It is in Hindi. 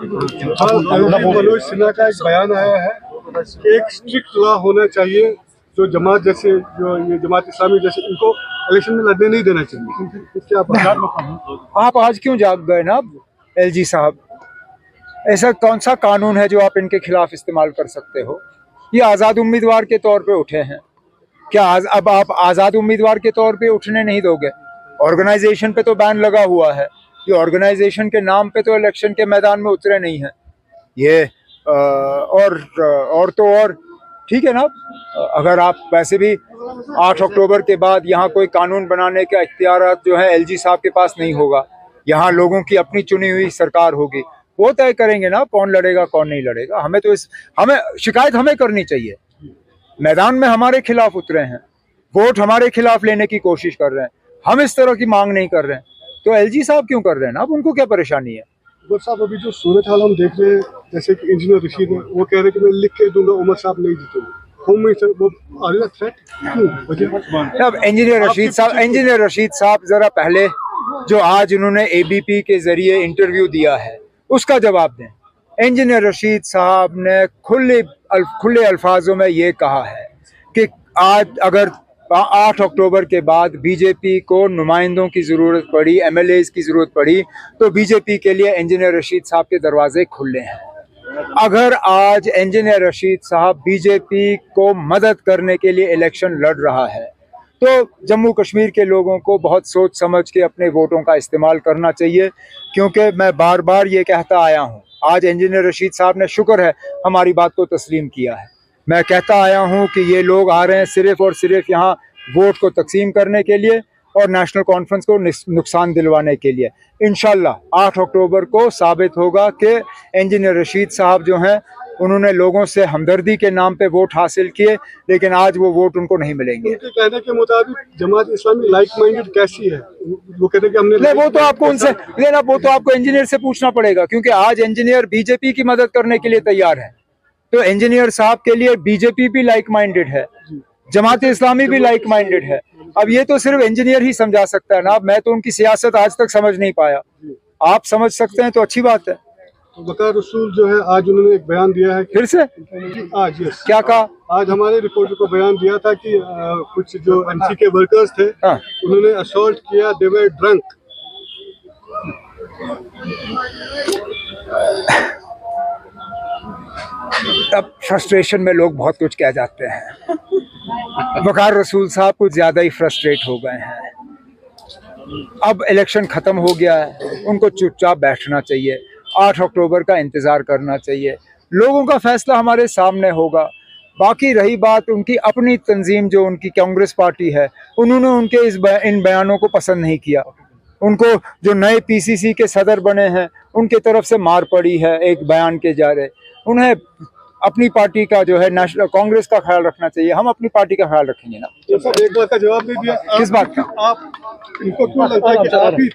मनोज सिन्हा का एक बयान आया है कि एक स्ट्रिक्ट लॉ होना चाहिए जो जमात जैसे जो ये जमात इस्लामी जैसे इनको इलेक्शन में लड़ने नहीं देना चाहिए। क्या आप आज क्यों जाग गए ना एलजी साहब? ऐसा कौन सा कानून है जो आप इनके खिलाफ इस्तेमाल कर सकते हो? ये आज़ाद उम्मीदवार के तौर पे उठे हैं। क्या अब आप आज़ाद उम्मीदवार के तौर पे उठने नहीं दोगे? ऑर्गेनाइजेशन पे तो बैन लगा हुआ है। ये ऑर्गेनाइजेशन के नाम पे तो इलेक्शन के मैदान में उतरे नहीं हैं ये। और तो और ठीक है ना, अगर आप वैसे भी 8 अक्टूबर के बाद यहाँ कोई कानून बनाने का इख्तियार जो है एलजी साहब के पास नहीं होगा। यहाँ लोगों की अपनी चुनी हुई सरकार होगी, वो तय करेंगे ना कौन लड़ेगा कौन नहीं लड़ेगा। हमें शिकायत हमें करनी चाहिए। मैदान में हमारे खिलाफ उतरे हैं, वोट हमारे खिलाफ लेने की कोशिश कर रहे हैं, हम इस तरह की मांग नहीं कर रहे हैं, तो एलजी साहब क्यों कर रहे हैं ना? अब उनको क्या परेशानी है? साहब अभी जो सूरत हाल हम देख रहे हैं, जैसे कि इंजीनियर रशीद है, वो कह रहे हैं कि मैं लिख के दूंगा उमर साहब नहीं जीतेंगे। अब इंजीनियर रशीद साहब जरा पहले जो आज उन्होंने एबीपी के जरिए इंटरव्यू दिया है उसका जवाब दें। इंजीनियर रशीद साहब ने खुले अल्फाजों में ये कहा है कि आज अगर 8 अक्टूबर के बाद बीजेपी को नुमाइंदों की ज़रूरत पड़ी, एमएलएज की ज़रूरत पड़ी, तो बीजेपी के लिए इंजीनियर रशीद साहब के दरवाजे खुले हैं। अगर आज इंजीनियर रशीद साहब बीजेपी को मदद करने के लिए इलेक्शन लड़ रहा है तो जम्मू कश्मीर के लोगों को बहुत सोच समझ के अपने वोटों का इस्तेमाल करना चाहिए। क्योंकि मैं बार बार ये कहता आया हूँ, आज इंजीनियर रशीद साहब ने शुक्र है हमारी बात को तस्लीम किया है। मैं कहता आया हूँ कि ये लोग आ रहे हैं सिर्फ और सिर्फ यहाँ वोट को तकसीम करने के लिए और नेशनल कॉन्फ्रेंस को नुकसान दिलवाने के लिए। इंशाल्लाह 8 अक्टूबर को साबित होगा कि इंजीनियर रशीद साहब जो हैं उन्होंने लोगों से हमदर्दी के नाम पे वोट हासिल किए, लेकिन आज वो वोट उनको नहीं मिलेंगे। उनके कहने के मुताबिक जमात इस्लामी लाइक माइंडेड कैसी है? वो कहते हैं कि हमने नहीं, वो तो आपको उनसे लेना, वो तो आपको इंजीनियर से पूछना पड़ेगा, क्योंकि आज इंजीनियर बीजेपी की मदद करने के लिए तैयार है। तो इंजीनियर साहब के लिए बीजेपी भी लाइक माइंडेड है, जमात इस्लामी भी लाइक माइंडेड है। अब ये तो सिर्फ इंजीनियर ही समझा सकता है ना। अब मैं तो उनकी सियासत आज तक समझ नहीं पाया, आप समझ सकते हैं तो अच्छी बात है। तो वकार रसूल जो है आज उन्होंने एक बयान दिया है फिर से आज क्या कहा? आज हमारे रिपोर्टर को बयान दिया था कि कुछ जो एमसी के वर्कर्स थे उन्होंने असॉल्ट किया, दे वर ड्रंक। अब फ्रस्ट्रेशन में लोग बहुत कुछ कह जाते हैं। वकार रसूल साहब कुछ ज्यादा ही फ्रस्ट्रेट हो गए हैं। अब इलेक्शन खत्म हो गया है, उनको चुपचाप बैठना चाहिए, 8 अक्टूबर का इंतजार करना चाहिए। लोगों का फैसला हमारे सामने होगा। बाकी रही बात उनकी अपनी तंजीम जो उनकी कांग्रेस पार्टी है, उन्होंने उनके इन बयानों को पसंद नहीं किया। उनको जो नए पीसीसी के सदर बने हैं उनके तरफ से मार पड़ी है एक बयान के जारे। उन्हें अपनी पार्टी का जो है नेशनल कांग्रेस का ख्याल रखना चाहिए। हम अपनी पार्टी का ख्याल रखेंगे ना। एक बात का जवाब नहीं दिया। किस बात का? आप इनको क्यों लगता है कि आप ही